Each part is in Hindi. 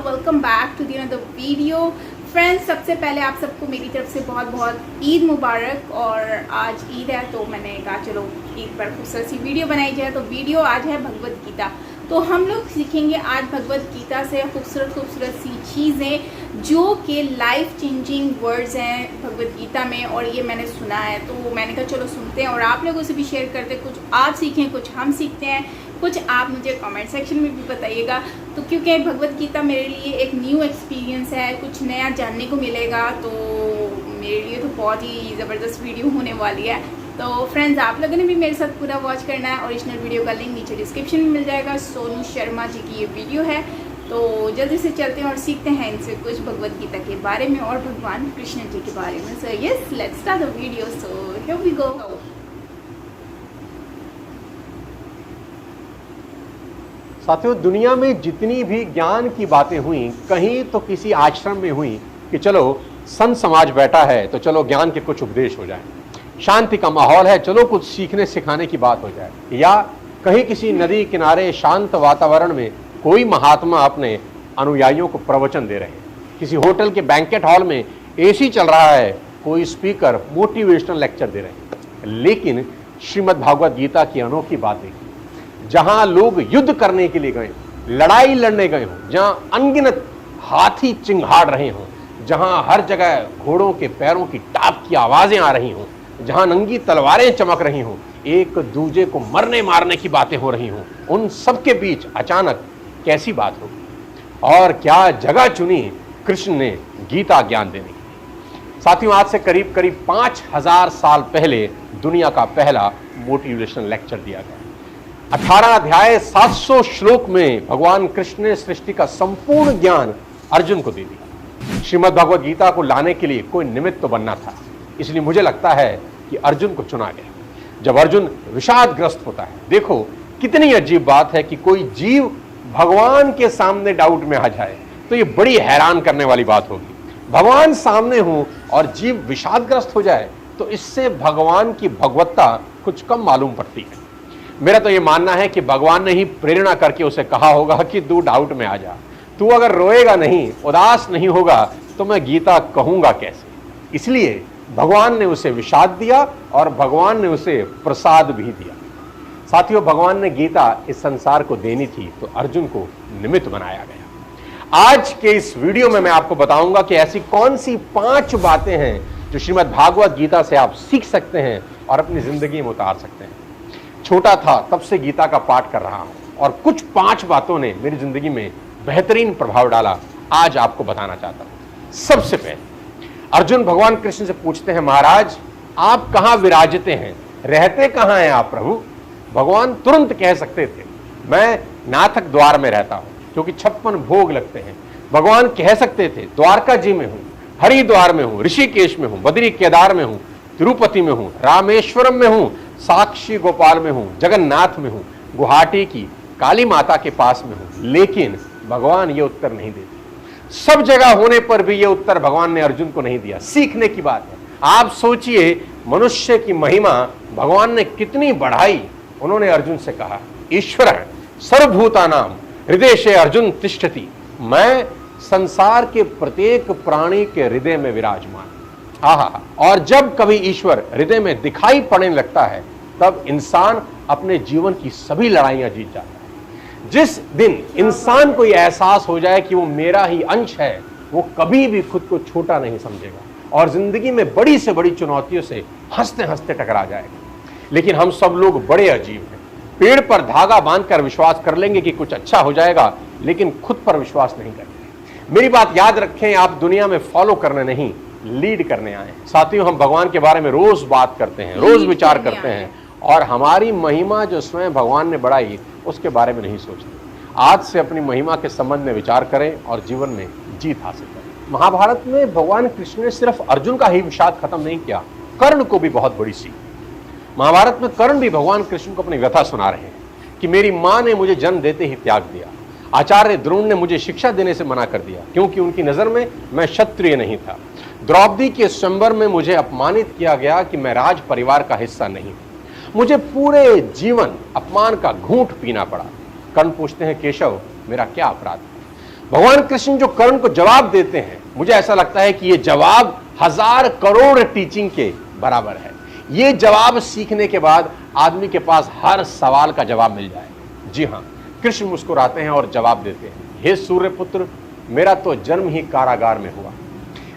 Welcome back to the another video. Friends, सबसे पहले आप सबको मेरी तरफ से बहुत बहुत ईद मुबारक। और आज ईद है तो मैंने कहा चलो ईद पर खूबसूरत सी वीडियो बनाई जाए। तो वीडियो आज है भगवद गीता। तो हम लोग सीखेंगे आज भगवद गीता से खूबसूरत खूबसूरत सी चीज़ें जो कि लाइफ चेंजिंग वर्ड्स हैं भगवद गीता में। और ये मैंने सुना है तो मैंने कहा चलो सुनते हैं और आप लोगों से भी शेयर करते हैं। कुछ आप सीखें, कुछ हम सीखते हैं, कुछ आप मुझे कमेंट सेक्शन में भी बताइएगा। तो क्योंकि भगवद गीता मेरे लिए एक न्यू एक्सपीरियंस है, कुछ नया जानने को मिलेगा, तो मेरे लिए तो बहुत ही ज़बरदस्त वीडियो होने वाली है। तो फ्रेंड्स, आप लोगों ने भी मेरे साथ पूरा वॉच करना है। ओरिजिनल वीडियो का लिंक नीचे डिस्क्रिप्शन में मिल जाएगा। सोनू शर्मा जी की ये वीडियो है। तो जल्दी से चलते हैं और सीखते हैं इनसे कुछ भगवद गीता के बारे में और भगवान कृष्ण जी के बारे में। So yes, let's start the video. So here we go. साथियों, दुनिया में जितनी भी ज्ञान की बातें हुई, कहीं तो किसी आश्रम में हुई कि चलो संत समाज बैठा है तो चलो ज्ञान के कुछ उपदेश हो जाए, शांति का माहौल है, चलो कुछ सीखने सिखाने की बात हो जाए। या कहीं किसी नदी किनारे शांत वातावरण में कोई महात्मा अपने अनुयायियों को प्रवचन दे रहे हैं, किसी होटल के बैंकेट हॉल में एसी चल रहा है, कोई स्पीकर मोटिवेशनल लेक्चर दे रहे हैं। लेकिन श्रीमद् भागवत गीता की अनोखी बात देखिए, जहां लोग युद्ध करने के लिए गए, लड़ाई लड़ने गए हों, जहां अनगिनत हाथी चिंघाड़ रहे हों, जहां हर जगह घोड़ों के पैरों की टाप की आवाजें आ रही हों, जहां नंगी तलवारें चमक रही हों, एक दूजे को मरने मारने की बातें हो रही हों, उन सबके बीच अचानक कैसी बात होगी और क्या जगह चुनी कृष्ण ने गीता ज्ञान देने की। साथियों, आज से करीब करीब 5000 साल पहले दुनिया का पहला मोटिवेशनल लेक्चर दिया गया। 18 अध्याय 700 श्लोक में भगवान कृष्ण ने सृष्टि का संपूर्ण ज्ञान अर्जुन को दे दिया। श्रीमद् भगवद गीता को लाने के लिए कोई निमित्त तो बनना था, इसलिए मुझे लगता है कि अर्जुन को चुना गया। जब अर्जुन विषादग्रस्त होता है, देखो कितनी अजीब बात है कि कोई जीव भगवान के सामने डाउट में आ जाए तो ये बड़ी हैरान करने वाली बात होगी। भगवान सामने हो और जीव विषादग्रस्त हो जाए तो इससे भगवान की भगवत्ता कुछ कम मालूम पड़ती है। मेरा तो ये मानना है कि भगवान ने ही प्रेरणा करके उसे कहा होगा कि तू डाउट में आ जा, तू अगर रोएगा नहीं, उदास नहीं होगा तो मैं गीता कहूंगा कैसे। इसलिए भगवान ने उसे विषाद दिया और भगवान ने उसे प्रसाद भी दिया। साथियों, भगवान ने गीता इस संसार को देनी थी तो अर्जुन को निमित्त बनाया गया। आज के इस वीडियो में मैं आपको बताऊंगा कि ऐसी कौन सी 5 बातें हैं जो श्रीमद् भागवत गीता से आप सीख सकते हैं और अपनी जिंदगी में उतार सकते हैं। छोटा था तब से गीता का पाठ कर रहा हूं और कुछ 5 बातों ने मेरी जिंदगी में बेहतरीन प्रभाव डाला, आज आपको बताना चाहता हूं। सबसे पहले अर्जुन भगवान कृष्ण से पूछते हैं, महाराज आप कहां विराजते हैं, रहते कहां हैं आप प्रभु। भगवान तुरंत कह सकते थे, मैं नाथक द्वार में रहता हूं क्योंकि 56 भोग लगते हैं। भगवान कह सकते थे द्वारका जी में हूं, हरिद्वार में हूं, ऋषिकेश में हूं, बद्री केदार में हूं, तिरुपति में हूं, रामेश्वरम में हूं, साक्षी गोपाल में हूं, जगन्नाथ में हूं, गुवाहाटी की काली माता के पास में हूं। लेकिन भगवान ये उत्तर नहीं देते। सब जगह होने पर भी ये उत्तर भगवान ने अर्जुन को नहीं दिया। सीखने की बात है। आप सोचिए, मनुष्य की महिमा भगवान ने कितनी बढ़ाई। उन्होंने अर्जुन से कहा, ईश्वर सर्वभूतानाम हृदय अर्जुन तिष्ठति, मैं संसार के प्रत्येक प्राणी के हृदय में विराजमान। आहा, और जब कभी ईश्वर हृदय में दिखाई पड़ने लगता है तब इंसान अपने जीवन की सभी लड़ाइयां जीत जाता है। जिस दिन इंसान को यह एहसास हो जाए कि वो मेरा ही अंश है, वो कभी भी खुद को छोटा नहीं समझेगा और जिंदगी में बड़ी से बड़ी चुनौतियों से हंसते हंसते टकरा जाएगा। लेकिन हम सब लोग बड़े अजीब हैं। पेड़ पर धागा बांधकर विश्वास कर लेंगे कि कुछ अच्छा हो जाएगा, लेकिन खुद पर विश्वास नहीं करेंगे। मेरी बात याद रखें, आप दुनिया में फॉलो करने नहीं, लीड करने आए हैं। साथियों, हम भगवान के बारे में रोज बात करते हैं, रोज विचार करते हैं और हमारी महिमा जो स्वयं भगवान ने बढ़ाई उसके बारे में नहीं सोचते। आज से अपनी महिमा के संबंध में विचार करें और जीवन में जीत हासिल करें। महाभारत में भगवान कृष्ण ने सिर्फ अर्जुन का ही विषाद खत्म नहीं किया, कर्ण को भी बहुत बड़ी सीख। महाभारत में कर्ण भी भगवान कृष्ण को अपनी व्यथा सुना रहे हैं कि मेरी मां ने मुझे जन्म देते ही त्याग दिया, आचार्य द्रोण ने मुझे शिक्षा देने से मना कर दिया क्योंकि उनकी नजर में मैं क्षत्रिय नहीं था, द्रौपदी के स्वयंवर में मुझे अपमानित किया गया कि मैं राज परिवार का हिस्सा नहीं, मुझे पूरे जीवन अपमान का घूंट पीना पड़ा। कर्ण पूछते हैं, केशव मेरा क्या अपराध है। भगवान कृष्ण जो कर्ण को जवाब देते हैं, मुझे ऐसा लगता है कि ये जवाब 1000 करोड़ टीचिंग के बराबर है। ये जवाब सीखने के बाद आदमी के पास हर सवाल का जवाब मिल जाए। जी हां, कृष्ण मुस्कुराते हैं और जवाब देते हैं, हे सूर्यपुत्र, मेरा तो जन्म ही कारागार में हुआ।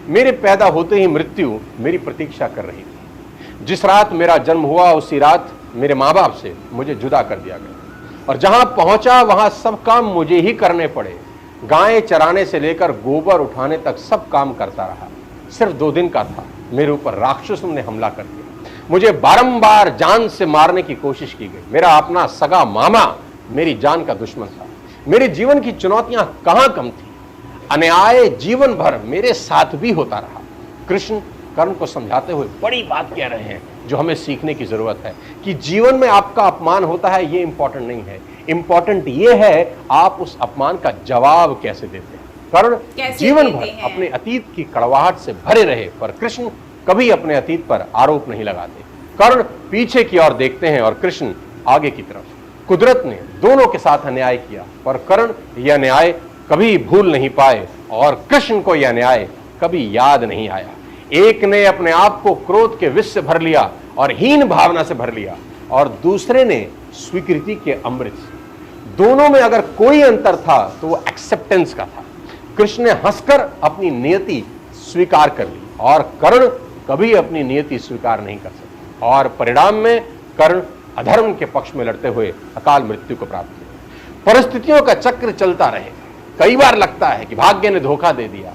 मेरे पैदा होते ही मृत्यु मेरी प्रतीक्षा कर रही थी। जिस रात मेरा जन्म हुआ उसी रात मेरे माँ बाप से मुझे जुदा कर दिया गया और जहां पहुंचा वहां सब काम मुझे ही करने पड़े। गायें चराने से लेकर गोबर उठाने तक सब काम करता रहा। सिर्फ 2 दिन का था, मेरे ऊपर राक्षसों ने हमला कर दिया। मुझे बारंबार जान से मारने की कोशिश की गई। मेरा अपना सगा मामा मेरी जान का दुश्मन था। मेरे जीवन की चुनौतियां कहां कम थी। अन्याय जीवन भर मेरे साथ भी होता रहा। कृष्ण कर्ण को समझाते हुए बड़ी बात कह रहे हैं जो हमें सीखने की जरूरत है कि जीवन में आपका अपमान होता है, ये इंपॉर्टेंट नहीं है। इंपॉर्टेंट ये है आप उस अपमान का जवाब कैसे देते हैं। कर्ण जीवन भर अपने अतीत की कड़वाहट से भरे रहे, पर कृष्ण कभी अपने अतीत पर आरोप नहीं लगाते। कर्ण पीछे की ओर देखते हैं और कृष्ण आगे की तरफ। कुदरत ने दोनों के साथ अन्याय किया, पर कर्ण यह न्याय कभी भूल नहीं पाए और कृष्ण को यह न्याय कभी याद नहीं आया। एक ने अपने आप को क्रोध के विष से भर लिया और हीन भावना से भर लिया और दूसरे ने स्वीकृति के अमृत से। दोनों में अगर कोई अंतर था तो वो एक्सेप्टेंस का था। कृष्ण ने हंसकर अपनी नियति स्वीकार कर ली और कर्ण कभी अपनी नियति स्वीकार नहीं कर सकता और परिणाम में कर्ण अधर्म के पक्ष में लड़ते हुए अकाल मृत्यु को प्राप्त हुए। परिस्थितियों का चक्र चलता रहे। कई बार लगता है कि भाग्य ने धोखा दे दिया।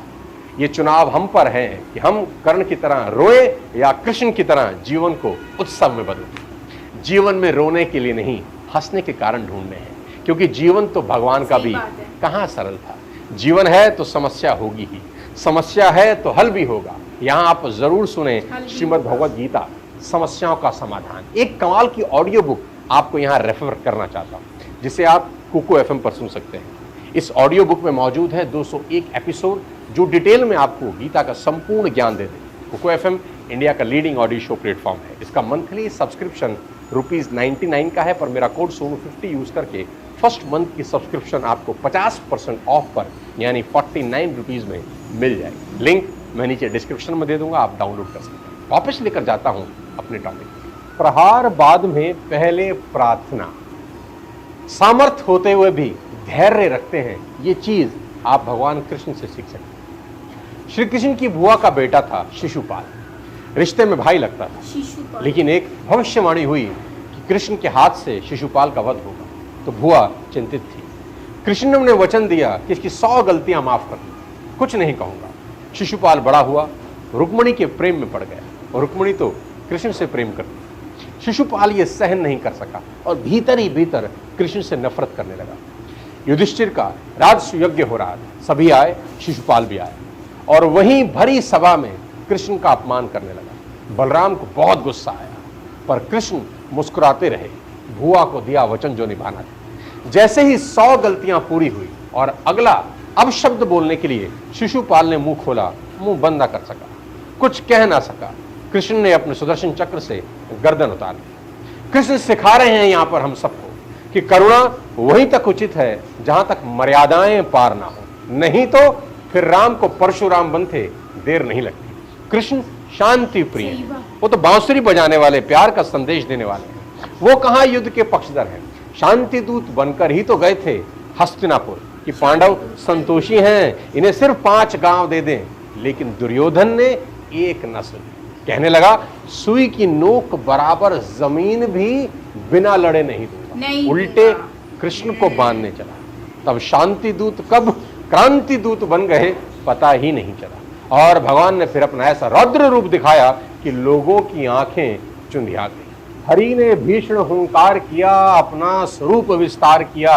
ये चुनाव हम पर है कि हम कर्ण की तरह रोए या कृष्ण की तरह जीवन को उत्सव में बदलें। जीवन में रोने के लिए नहीं, हंसने के कारण ढूंढने हैं, क्योंकि जीवन तो भगवान का भी कहां सरल था। जीवन है तो समस्या होगी ही, समस्या है तो हल भी होगा। यहां आप जरूर सुने श्रीमद् भगवद गीता समस्याओं का समाधान। एक कमाल की ऑडियो बुक आपको यहां रेफर करना चाहता हूं, जिसे आप कुको एफएम पर सुन सकते हैं। इस ऑडियो बुक में मौजूद है 201 एपिसोड जो डिटेल में आपको गीता का संपूर्ण ज्ञान दे दे। कुको एफएम इंडिया का लीडिंग ऑडियो शो प्लेटफॉर्म है। इसका मंथली सब्सक्रिप्शन ₹99 का है, पर मेरा कोड सोनू50 यूज करके फर्स्ट मंथ की सब्सक्रिप्शन आपको 50% ऑफ पर यानी ₹49 में मिल जाएगी। लिंक मैं नीचे डिस्क्रिप्शन में दे दूंगा, आप डाउनलोड कर सकते हैं। वापस लेकर जाता हूं अपने टॉपिक। प्रहार बाद में पहले प्रार्थना। सामर्थ्य होते हुए भी धैर्य रखते हैं, ये चीज आप भगवान कृष्ण से सीख सकते हैं। श्री कृष्ण की बुआ का बेटा था शिशुपाल। रिश्ते में भाई लगता था, लेकिन एक भविष्यवाणी हुई कि कृष्ण के हाथ से शिशुपाल का वध होगा, तो बुआ चिंतित थी। कृष्ण ने उन्हें वचन दिया कि इसकी 100 गलतियां माफ कर दूं, कुछ नहीं कहूंगा। शिशुपाल बड़ा हुआ, रुक्मिणी के प्रेम में पड़ गया और रुक्मिणी तो कृष्ण से प्रेम करती। शिशुपाल ये सहन नहीं कर सका और भीतर ही भीतर कृष्ण से नफरत करने लगा। युधिष्ठिर का राजसूय यज्ञ हो रहा था, सभी आए, शिशुपाल भी आए और वहीं भरी सभा में कृष्ण का अपमान करने लगा। बलराम को बहुत गुस्सा आया, पर कृष्ण मुस्कुराते रहे। बुआ को दिया वचन जो निभाना था। जैसे ही 100 गलतियां पूरी हुई और अगला अब शब्द बोलने के लिए शिशुपाल ने मुंह खोला, मुंह बंद ना कर सका, कुछ कह ना सका। कृष्ण ने अपने सुदर्शन चक्र से गर्दन उतार ली। कृष्ण सिखा रहे हैं यहां पर हम सबको कि करुणा वहीं तक उचित है जहां तक मर्यादाएं पार ना हो, नहीं तो फिर राम को परशुराम बनते देर नहीं लगती। कृष्ण शांति प्रिय है, वो तो बांसुरी बजाने वाले, प्यार का संदेश देने वाले हैं। वो कहां युद्ध के पक्षधर हैं, शांति दूत बनकर ही तो गए थे हस्तिनापुर कि पांडव संतोषी हैं, इन्हें सिर्फ 5 गांव दे दें। लेकिन दुर्योधन ने एक न सुनी, कहने लगा सुई की नोक बराबर जमीन भी बिना लड़े नहीं दूंगा। उल्टे कृष्ण को बांधने चला। तब शांति दूत कब क्रांति दूत बन गए पता ही नहीं चला और भगवान ने फिर अपना ऐसा रौद्र रूप दिखाया कि लोगों की आंखें चुंधिया गई। हरि ने भीषण हुंकार किया, अपना स्वरूप विस्तार किया।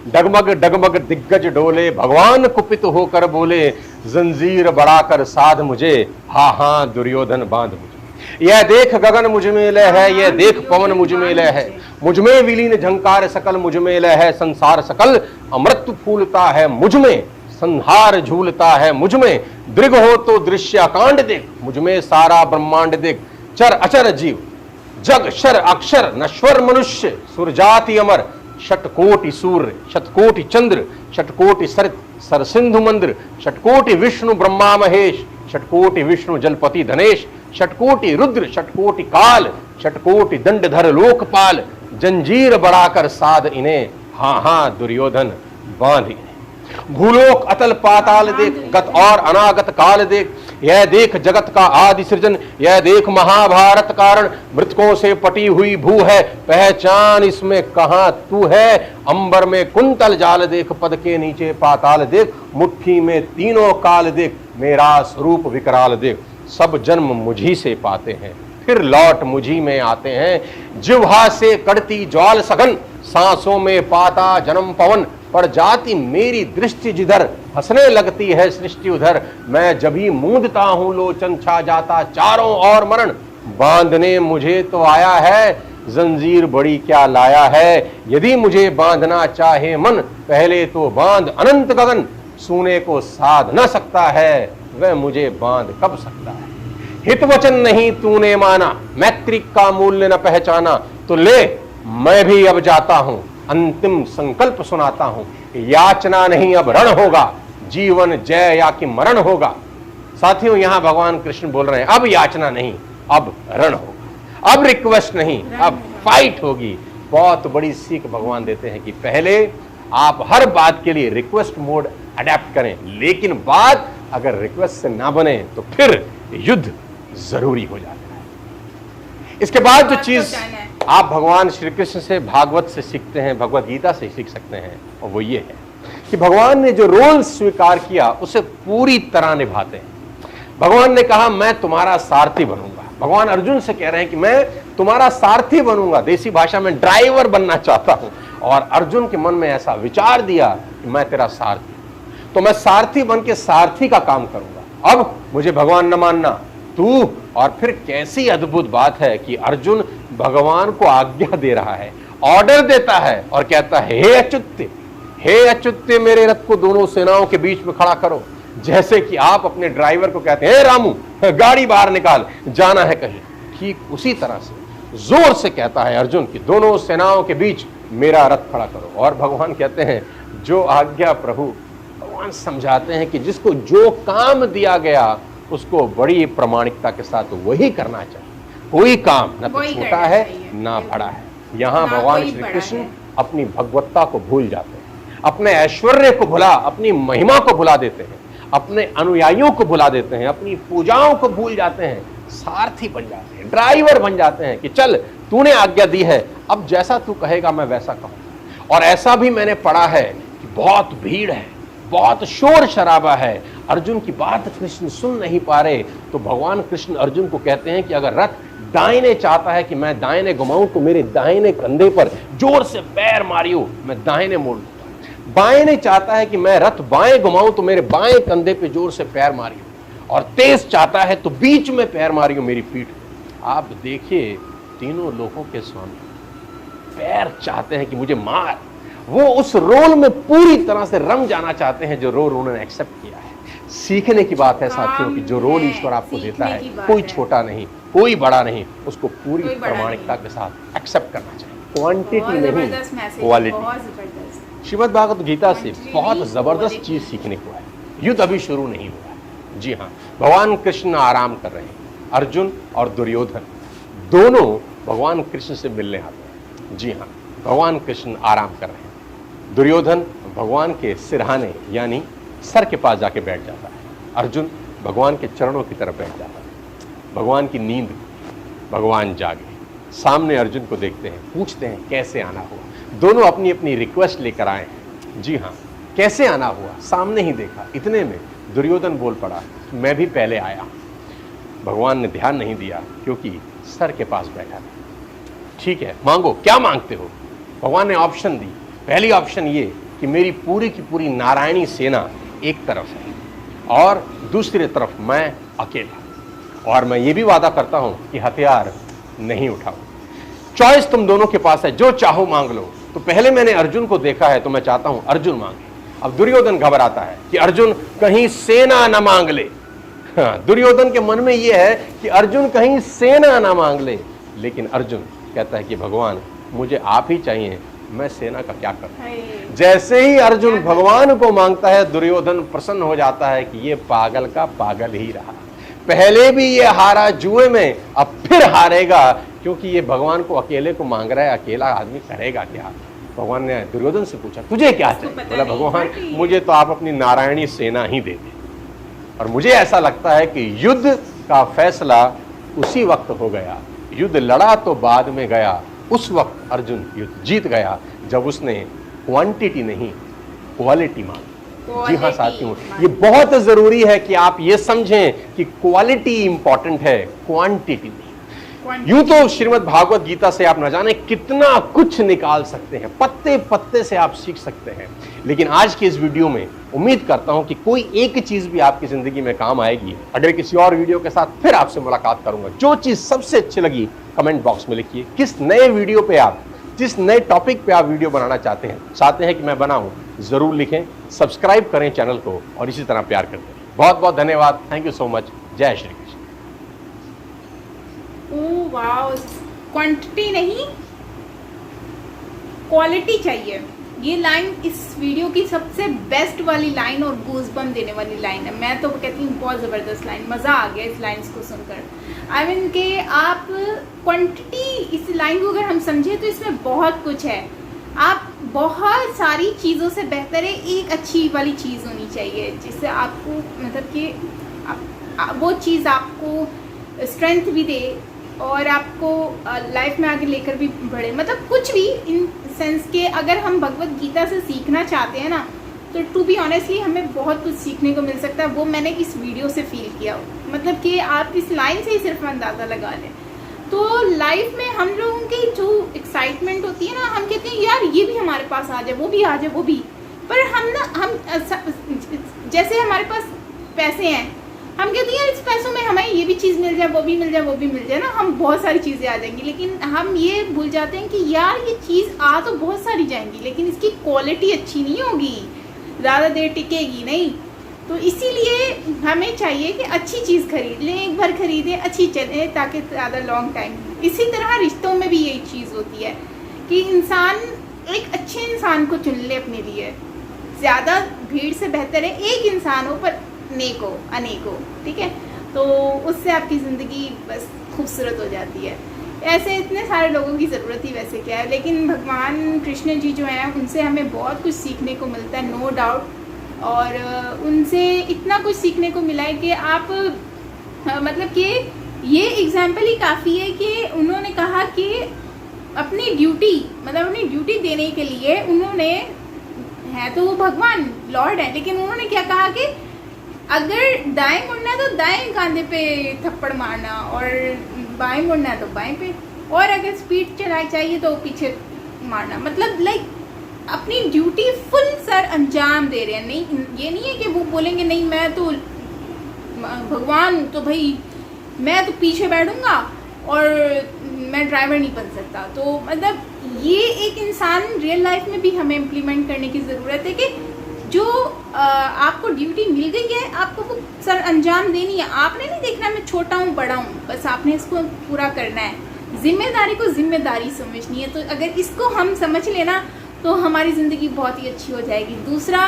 डगमग डगमग दिग्गज डोले, भगवान कुपित होकर बोले, जंजीर बढ़ाकर साध मुझे, हाँ हाँ दुर्योधन बांध मुझे। यह देख गगन मुझ में लय है, यह देख पवन मुझ में लय है, मुझ में विलीन झंकार सकल मुझ में लय है, संसार सकल अमृत फूलता है मुझ में, संहार झूलता है मुझ में, दृग हो तो दृश्याकांड देख, मुझ में सारा ब्रह्मांड देख, चर अचर जीव, जग शर अक्षर, नश्वर मनुष्य, सुरजाति अमर, शतकोटि सूर्य, शतकोटि चंद्र, शतकोटि सरित सरसिंधु मंद्र, शतकोटि विष्णु ब्रह्मा महेश, शतकोटि विष्णु जलपति धनेश, शतकोटि रुद्र, शतकोटि काल, शतकोटि दंडधर लोकपाल, जंजीर बढ़ाकर साध इन्हें, हाँ हाँ दुर्योधन बांध इन्हें। भूलोक अतल पाताल देख, गत और अनागत काल देख, यह देख जगत का आदि सृजन, यह देख महाभारत कारण, मृतकों से पटी हुई भू है, पहचान इसमें कहां तू है। अंबर में कुंतल जाल देख, पद के नीचे पाताल देख, मुट्ठी में तीनों काल देख, मेरा स्वरूप विकराल देख। सब जन्म मुझी से पाते हैं, फिर लौट मुझी में आते हैं। जिह्वा से कड़ती ज्वाल सघन, सांसों में पाता जन्म पवन, पर जाति मेरी दृष्टि जिधर, हंसने लगती है सृष्टि उधर। मैं जभी मूंदता हूं लोचन, छा जाता चारों ओर मरण। बांधने मुझे तो आया है, जंजीर बड़ी क्या लाया है। यदि मुझे बांधना चाहे मन, पहले तो बांध अनंत गगन। सूने को साध न सकता है, वह मुझे बांध कब सकता है। हित वचन नहीं तूने माना, मैत्री का मूल्य न पहचाना, तो ले मैं भी अब जाता हूं, अंतिम संकल्प सुनाता हूं। याचना नहीं अब रण होगा, जीवन जय या कि मरण होगा। साथियों, यहां भगवान कृष्ण बोल रहे हैं अब याचना नहीं, अब रण होगा, अब रिक्वेस्ट नहीं, अब फाइट होगी। बहुत बड़ी सीख भगवान देते हैं कि पहले आप हर बात के लिए रिक्वेस्ट मोड अडेप्ट करें, लेकिन बात अगर रिक्वेस्ट से ना बने तो फिर युद्ध जरूरी हो जाता है। इसके बाद जो चीज आप भगवान श्री कृष्ण से, भागवत से सीखते हैं, भगवत गीता से सीख सकते हैं, और वो ये है कि भगवान ने जो रोल स्वीकार किया उसे पूरी तरह निभाते हैं। भगवान ने कहा मैं तुम्हारा सारथी बनूंगा। भगवान अर्जुन से कह रहे हैं कि मैं तुम्हारा सारथी बनूंगा, देसी भाषा में ड्राइवर बनना चाहता हूं। और अर्जुन के मन में ऐसा विचार दिया कि मैं तेरा सारथी, तो मैं सारथी बन के सारथी का काम करूंगा। अब मुझे भगवान न मानना तू। और फिर कैसी अद्भुत बात है कि अर्जुन भगवान को आज्ञा दे रहा है, ऑर्डर देता है और कहता है हे अच्युत्य मेरे रथ को दोनों सेनाओं के बीच में खड़ा करो। जैसे कि आप अपने ड्राइवर को कहते हैं हे रामू गाड़ी बाहर निकाल, जाना है कहीं, ठीक उसी तरह से जोर से कहता है अर्जुन कि दोनों सेनाओं के बीच मेरा रथ खड़ा करो। और भगवान कहते हैं जो आज्ञा प्रभु, भगवान समझाते हैं कि जिसको जो काम दिया गया उसको बड़ी प्रामाणिकता के साथ वही करना चाहिए। कोई काम न तो छोटा है ना बड़ा है। यहाँ भगवान श्री कृष्ण अपनी भगवत्ता को भूल जाते हैं, अपने ऐश्वर्य को भुला, अपनी महिमा को भुला देते हैं, अपने अनुयायियों को भुला देते हैं, अपनी पूजाओं को भूल जाते हैं, सारथी बन जाते हैं, ड्राइवर बन जाते हैं कि चल तूने आज्ञा दी है, अब जैसा तू कहेगा मैं वैसा कहूंगा। और ऐसा भी मैंने पढ़ा है कि बहुत भीड़ है, बहुत शोर शराबा है, अर्जुन की बात कृष्ण सुन नहीं पा रहे, तो भगवान कृष्ण अर्जुन को कहते हैं कि अगर रथ दाहिने चाहता है कि मैं दाहिने घुमाऊं तो मेरे दाहिने कंधे पर जोर से पैर मारियो, मैं दाहिने मोड़ दूंगा। बाएं ने चाहता है कि मैं रथ बाएं घुमाऊं तो मेरे बाएं कंधे पे जोर से पैर मारियो, और तेज चाहता है तो बीच में पैर मारियो मेरी पीठ पे। आप देखिए तीनों लोगों के स्वामी पैर चाहते हैं कि मुझे मार। वो उस रोल में पूरी तरह से रंग जाना चाहते हैं जो रोल उन्होंने एक्सेप्ट किया है। सीखने की बात है साथियों कि जो रोल ईश्वर आपको देता है कोई छोटा नहीं, कोई बड़ा नहीं, उसको पूरी प्रामाणिकता के साथ एक्सेप्ट करना चाहिए। क्वांटिटी नहीं, क्वालिटी। श्रीमद् भागवत गीता से बहुत जबरदस्त चीज सीखने को है। युद्ध अभी शुरू नहीं हुआ है। जी हाँ, भगवान कृष्ण आराम कर रहे हैं। अर्जुन और दुर्योधन दोनों भगवान कृष्ण से मिलने आते हैं। जी हाँ, भगवान कृष्ण आराम कर रहे हैं। दुर्योधन भगवान के सिरहाने यानी सर के पास जाके बैठ जाता है। अर्जुन भगवान के चरणों की तरफ बैठ जाता है। भगवान की नींद, भगवान जागे, सामने अर्जुन को देखते हैं, पूछते हैं कैसे आना हुआ। दोनों अपनी अपनी रिक्वेस्ट लेकर आए हैं। जी हाँ, कैसे आना हुआ सामने ही देखा। इतने में दुर्योधन बोल पड़ा मैं भी पहले आया। भगवान ने ध्यान नहीं दिया क्योंकि सर के पास बैठा था। ठीक है, मांगो, क्या मांगते हो? भगवान ने ऑप्शन दी। पहली ऑप्शन ये कि मेरी पूरी की पूरी नारायणी सेना एक तरफ है और दूसरी तरफ मैं अकेला, और मैं ये भी वादा करता हूं कि हथियार नहीं उठाऊं। चॉइस तुम दोनों के पास है, जो चाहो मांग लो। तो पहले मैंने अर्जुन को देखा है तो मैं चाहता हूं अर्जुन मांगे। अब दुर्योधन घबराता है कि अर्जुन कहीं सेना ना मांग ले। हाँ, दुर्योधन के मन में यह है कि अर्जुन कहीं सेना ना मांग ले, लेकिन अर्जुन कहता है कि भगवान मुझे आप ही चाहिए, मैं सेना का क्या करूं। हाय। जैसे ही अर्जुन भगवान को मांगता है, दुर्योधन प्रसन्न हो जाता है कि ये पागल का पागल ही रहा, पहले भी ये हारा जुए में, अब फिर हारेगा, क्योंकि ये भगवान को अकेले को मांग रहा है, अकेला आदमी करेगा क्या। भगवान ने दुर्योधन से पूछा तुझे क्या चाहिए, बोला भगवान मुझे तो आप अपनी नारायणी सेना ही दे दें। और मुझे ऐसा लगता है कि युद्ध का फैसला उसी वक्त हो गया, युद्ध लड़ा तो बाद में गया, उस वक्त अर्जुन युद्ध जीत गया जब उसने क्वांटिटी नहीं क्वालिटी मांगी। जी हाँ साथियों, ये बहुत जरूरी है कि आप ये समझें कि क्वालिटी इंपॉर्टेंट है, क्वांटिटी नहीं। यूं तो श्रीमद् भागवत गीता से आप न जाने कितना कुछ निकाल सकते हैं, पत्ते पत्ते से आप सीख सकते हैं, लेकिन आज के इस वीडियो में उम्मीद करता हूं कि कोई एक चीज भी आपकी जिंदगी में काम आएगी। अगले किसी और वीडियो के साथ फिर आपसे मुलाकात करूंगा। जो चीज सबसे अच्छी लगी कमेंट बॉक्स में लिखिए, किस नए वीडियो पे आप, जिस नए टॉपिक पे आप वीडियो बनाना चाहते हैं कि मैं बनाऊं, जरूर लिखें। सब्सक्राइब करें चैनल को और इसी तरह प्यार करते हैं। बहुत बहुत धन्यवाद, थैंक यू सो मच, जय Shri Krishna. Oh wow, quantity नहीं क्वालिटी चाहिए, ये लाइन इस वीडियो की सबसे बेस्ट वाली लाइन और गूज़बम्प देने वाली लाइन है। मैं तो कहती हूँ बहुत ज़बरदस्त लाइन, मज़ा आ गया इस लाइन को सुनकर। आई मीन के आप क्वांटिटी, इस लाइन को अगर हम समझे तो इसमें बहुत कुछ है। आप बहुत सारी चीज़ों से बेहतर है एक अच्छी वाली चीज़ होनी चाहिए, जिससे आपको मतलब कि वो चीज़ आपको स्ट्रेंथ भी दे और आपको लाइफ में आगे लेकर भी बढ़े। मतलब कुछ भी इन सेंस के अगर हम भगवत गीता से सीखना चाहते हैं ना, तो टू बी ऑनेस्टली हमें बहुत कुछ सीखने को मिल सकता है। वो मैंने इस वीडियो से फील किया, मतलब कि आप इस लाइन से ही सिर्फ अंदाज़ा लगा लें। तो लाइफ में हम लोगों की जो एक्साइटमेंट होती है ना, हम कहते हैं यार ये भी हमारे पास आ जाए, वो भी आ जाए, वो भी, पर हम जैसे हमारे पास पैसे हैं, हम कहते हैं यार इस पैसों में हमें ये भी चीज़ मिल जाए, वो भी मिल जाए, वो भी मिल जाए ना, हम बहुत सारी चीज़ें आ जाएंगी। लेकिन हम ये भूल जाते हैं कि यार ये चीज़ आ तो बहुत सारी जाएंगी, लेकिन इसकी क्वालिटी अच्छी नहीं होगी, ज़्यादा देर टिकेगी नहीं। तो इसीलिए हमें चाहिए कि अच्छी चीज़ खरीद लें, एक बार खरीदें, अच्छी चले, ताकि ज़्यादा लॉन्ग टाइम। इसी तरह रिश्तों में भी यही चीज़ होती है कि इंसान एक अच्छे इंसान को चुन ले अपने लिए। ज़्यादा भीड़ से बेहतर है एक इंसान हो पर नेको अनेको, ठीक है, तो उससे आपकी ज़िंदगी बस खूबसूरत हो जाती है। ऐसे इतने सारे लोगों की ज़रूरत ही वैसे क्या है, लेकिन भगवान कृष्ण जी जो हैं उनसे हमें बहुत कुछ सीखने को मिलता है, नो डाउट। और उनसे इतना कुछ सीखने को मिला है कि आप मतलब कि ये एग्जाम्पल ही काफ़ी है कि उन्होंने कहा कि अपनी ड्यूटी, मतलब अपनी ड्यूटी देने के लिए उन्होंने, है तो वो भगवान लॉर्ड है, लेकिन उन्होंने क्या कहा कि अगर दाएं मुड़ना है तो दाएं कांधे पे थप्पड़ मारना, और बाएं मुड़ना है तो बाएं पे, और अगर स्पीड चलाई चाहिए तो पीछे मारना। मतलब लाइक अपनी ड्यूटी फुल सर अंजाम दे रहे हैं। नहीं, ये नहीं है कि वो बोलेंगे नहीं मैं तो भगवान, तो भाई मैं तो पीछे बैठूंगा और मैं ड्राइवर नहीं बन सकता। तो मतलब ये एक इंसान रियल लाइफ में भी हमें इम्प्लीमेंट करने की ज़रूरत है कि जो आपको ड्यूटी मिल गई है, आपको वो सर अंजाम देनी है। आपने नहीं देखना मैं छोटा हूँ बड़ा हूँ, बस आपने इसको पूरा करना है। जिम्मेदारी को जिम्मेदारी समझनी है। तो अगर इसको हम समझ लेना तो हमारी ज़िंदगी बहुत ही अच्छी हो जाएगी। दूसरा,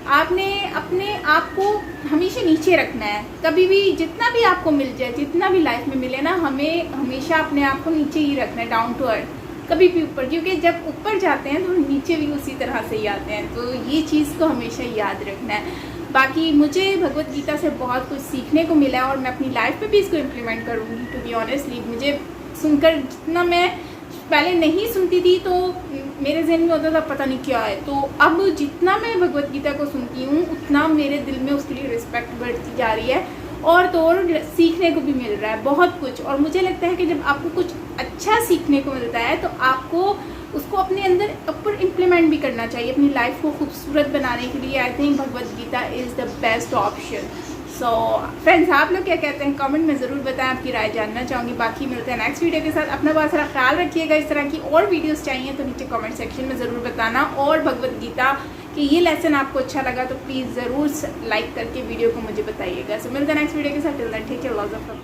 आपने अपने आप को हमेशा नीचे रखना है। कभी भी जितना भी आपको मिल जाए, जितना भी लाइफ में मिले ना, हमें हमेशा अपने आप को नीचे ही रखना है, डाउन टू अर्थ, कभी भी ऊपर, क्योंकि जब ऊपर जाते हैं तो नीचे भी उसी तरह से ही आते हैं। तो ये चीज़ को हमेशा याद रखना है। बाकी मुझे भगवत गीता से बहुत कुछ सीखने को मिला और मैं अपनी लाइफ पे भी इसको इम्प्लीमेंट करूँगी। टू बी ऑनेस्टली मुझे सुनकर, जितना मैं पहले नहीं सुनती थी तो मेरे जहन में होता था पता नहीं क्या है, तो अब जितना मैं भगवत गीता को सुनती हूँ उतना मेरे दिल में उसके लिए रिस्पेक्ट बढ़ती जा रही है, और तो और सीखने को भी मिल रहा है बहुत कुछ। और मुझे लगता है कि जब आपको कुछ अच्छा सीखने को मिलता है तो आपको उसको अपने अंदर ऊपर इम्प्लीमेंट भी करना चाहिए अपनी लाइफ को खूबसूरत बनाने के लिए। I think Bhagavad Gita is the best option. So friends, आप लोग क्या कहते हैं कमेंट में ज़रूर बताएं, आपकी राय जानना चाहूँगी। बाकी मिलते हैं नेक्स्ट वीडियो के साथ। अपना बहुत सारा ख्याल रखिएगा। इस तरह की और वीडियोस चाहिए तो नीचे कमेंट सेक्शन में ज़रूर बताना। और भगवत गीता कि ये लेसन आपको अच्छा लगा तो प्लीज़ ज़रूर लाइक करके वीडियो को मुझे बताइएगा। सो मिलते हैं नेक्स्ट वीडियो के साथ। Till then take care, lots of love.